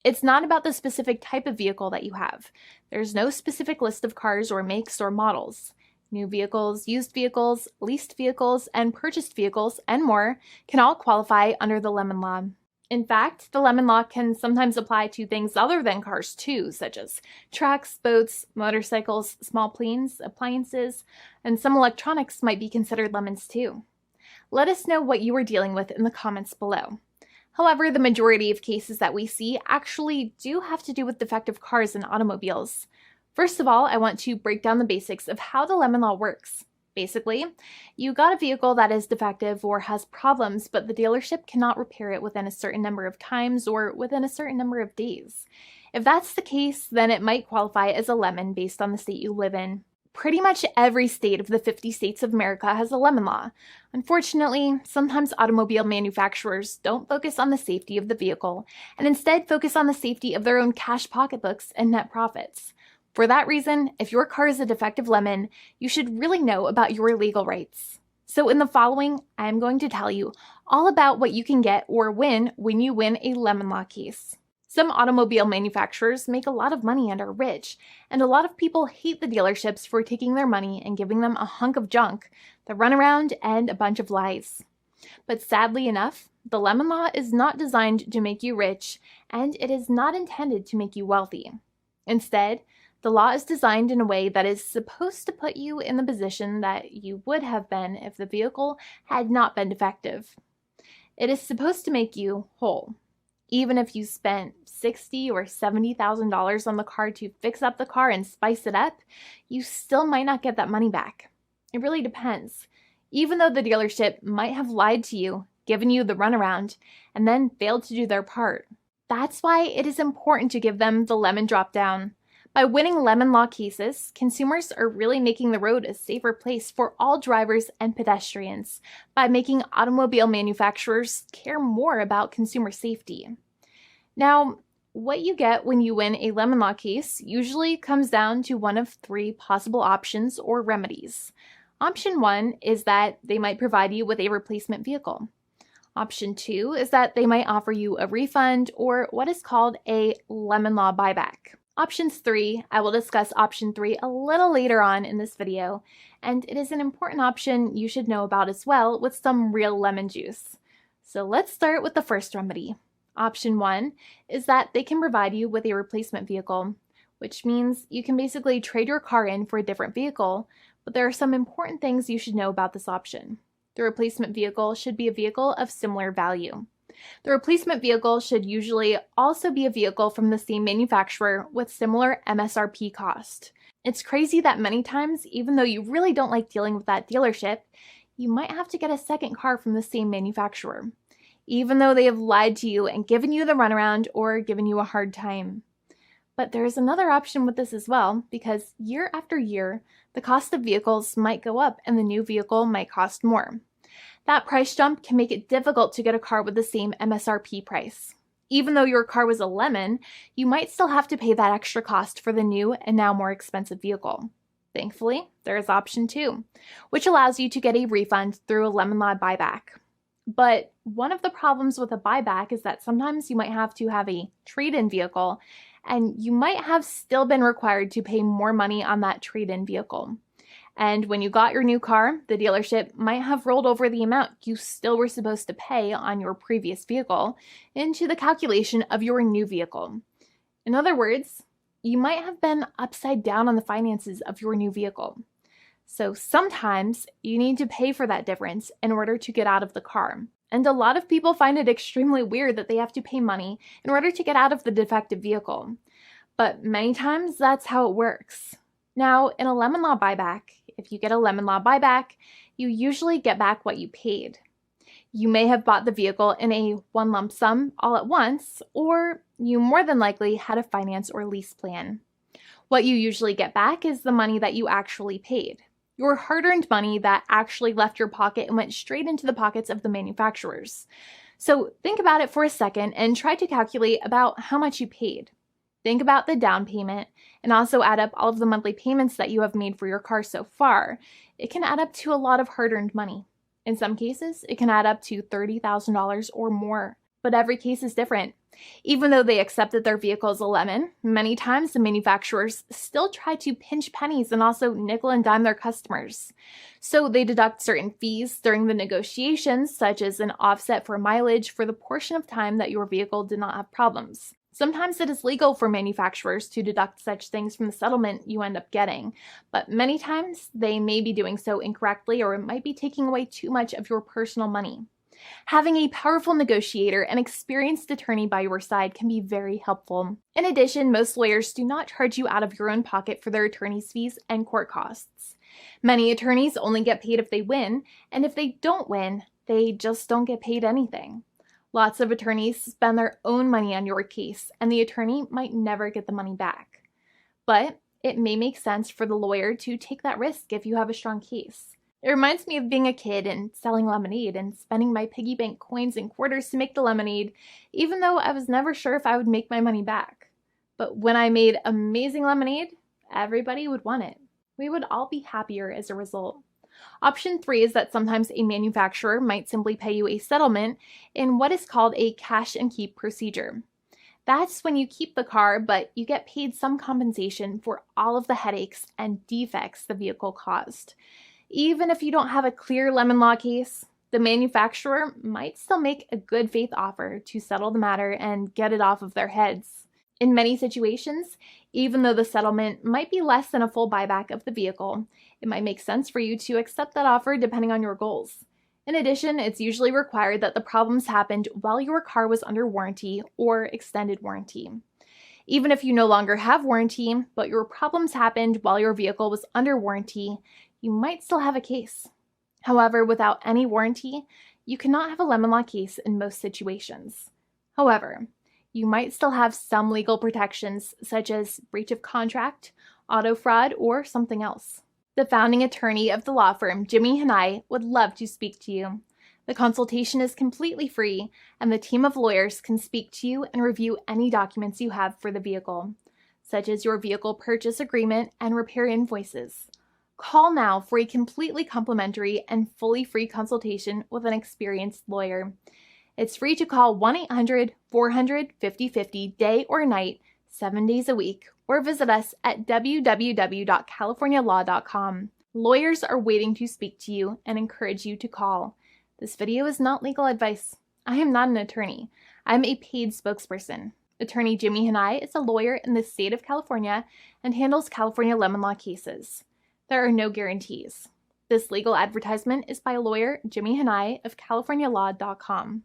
It's not about the specific type of vehicle that you have. There's no specific list of cars or makes or models. New vehicles, used vehicles, leased vehicles, and purchased vehicles, and more can all qualify under the lemon law. In fact, the lemon law can sometimes apply to things other than cars too, such as trucks, boats, motorcycles, small planes, appliances, and some electronics might be considered lemons too. Let us know what you are dealing with in the comments below. However, the majority of cases that we see actually do have to do with defective cars and automobiles. First of all, I want to break down the basics of how the lemon law works. Basically, you got a vehicle that is defective or has problems, but the dealership cannot repair it within a certain number of times or within a certain number of days. If that's the case, then it might qualify as a lemon based on the state you live in. Pretty much every state of the 50 states of America has a lemon law. Unfortunately, sometimes automobile manufacturers don't focus on the safety of the vehicle and instead focus on the safety of their own cash pocketbooks and net profits. For that reason, if your car is a defective lemon, you should really know about your legal rights. So in the following, I am going to tell you all about what you can get or win when you win a lemon law case. Some automobile manufacturers make a lot of money and are rich, and a lot of people hate the dealerships for taking their money and giving them a hunk of junk, the runaround, and a bunch of lies. But sadly enough, the lemon law is not designed to make you rich, and it is not intended to make you wealthy. Instead, the law is designed in a way that is supposed to put you in the position that you would have been if the vehicle had not been defective. It is supposed to make you whole. Even if you spent $60,000 or $70,000 on the car to fix up the car and spice it up, you still might not get that money back. It really depends. Even though the dealership might have lied to you, given you the runaround, and then failed to do their part. That's why it is important to give them the lemon drop down. By winning lemon law cases, consumers are really making the road a safer place for all drivers and pedestrians by making automobile manufacturers care more about consumer safety. Now, what you get when you win a lemon law case usually comes down to one of three possible options or remedies. Option 1 is that they might provide you with a replacement vehicle. Option 2 is that they might offer you a refund or what is called a lemon law buyback. Options 3, I will discuss option 3 a little later on in this video, and it is an important option you should know about as well with some real lemon juice. So let's start with the first remedy. Option 1 is that they can provide you with a replacement vehicle, which means you can basically trade your car in for a different vehicle, but there are some important things you should know about this option. The replacement vehicle should be a vehicle of similar value. The replacement vehicle should usually also be a vehicle from the same manufacturer with similar MSRP cost. It's crazy that many times, even though you really don't like dealing with that dealership, you might have to get a second car from the same manufacturer, even though they have lied to you and given you the runaround or given you a hard time. But there is another option with this as well, because year after year, the cost of vehicles might go up and the new vehicle might cost more. That price jump can make it difficult to get a car with the same MSRP price. Even though your car was a lemon, you might still have to pay that extra cost for the new and now more expensive vehicle. Thankfully, there is option 2, which allows you to get a refund through a lemon law buyback. But one of the problems with a buyback is that sometimes you might have to have a trade-in vehicle, and you might have still been required to pay more money on that trade-in vehicle. And when you got your new car, the dealership might have rolled over the amount you still were supposed to pay on your previous vehicle into the calculation of your new vehicle. In other words, you might have been upside down on the finances of your new vehicle. So sometimes you need to pay for that difference in order to get out of the car. And a lot of people find it extremely weird that they have to pay money in order to get out of the defective vehicle. But many times that's how it works. Now, in a lemon law buyback, if you get a lemon law buyback, you usually get back what you paid. You may have bought the vehicle in a one lump sum all at once, or you more than likely had a finance or lease plan. What you usually get back is the money that you actually paid. Your hard-earned money that actually left your pocket and went straight into the pockets of the manufacturers. So think about it for a second and try to calculate about how much you paid. Think about the down payment and also add up all of the monthly payments that you have made for your car so far. It can add up to a lot of hard-earned money. In some cases, it can add up to $30,000 or more. but every case is different. Even though they accept that their vehicle is a lemon, many times the manufacturers still try to pinch pennies and also nickel and dime their customers. So they deduct certain fees during the negotiations, such as an offset for mileage for the portion of time that your vehicle did not have problems. Sometimes it is legal for manufacturers to deduct such things from the settlement you end up getting, but many times they may be doing so incorrectly, or it might be taking away too much of your personal money. Having a powerful negotiator and experienced attorney by your side can be very helpful. In addition, most lawyers do not charge you out of your own pocket for their attorney's fees and court costs. Many attorneys only get paid if they win, and if they don't win, they just don't get paid anything. Lots of attorneys spend their own money on your case, and the attorney might never get the money back. But it may make sense for the lawyer to take that risk if you have a strong case. It reminds me of being a kid and selling lemonade and spending my piggy bank coins and quarters to make the lemonade, even though I was never sure if I would make my money back. But when I made amazing lemonade, everybody would want it. We would all be happier as a result. Option 3 is that sometimes a manufacturer might simply pay you a settlement in what is called a cash and keep procedure. That's when you keep the car, but you get paid some compensation for all of the headaches and defects the vehicle caused. Even if you don't have a clear lemon law case, the manufacturer might still make a good faith offer to settle the matter and get it off of their heads. In many situations, even though the settlement might be less than a full buyback of the vehicle, it might make sense for you to accept that offer depending on your goals. In addition, it's usually required that the problems happened while your car was under warranty or extended warranty. Even if you no longer have warranty, but your problems happened while your vehicle was under warranty, you might still have a case. However, without any warranty, you cannot have a lemon law case in most situations. However, you might still have some legal protections, such as breach of contract, auto fraud, or something else. The founding attorney of the law firm, Jimmy and I, would love to speak to you. The consultation is completely free, and the team of lawyers can speak to you and review any documents you have for the vehicle, such as your vehicle purchase agreement and repair invoices. Call now for a completely complimentary and fully free consultation with an experienced lawyer. It's free to call 1-800-400-5050 day or night, 7 days a week, or visit us at www.californialaw.com. Lawyers are waiting to speak to you and encourage you to call. This video is not legal advice. I am not an attorney. I'm a paid spokesperson. Attorney Jimmy Hanai is a lawyer in the state of California and handles California lemon law cases. There are no guarantees. This legal advertisement is by lawyer Jimmy Hanai of CaliforniaLaw.com.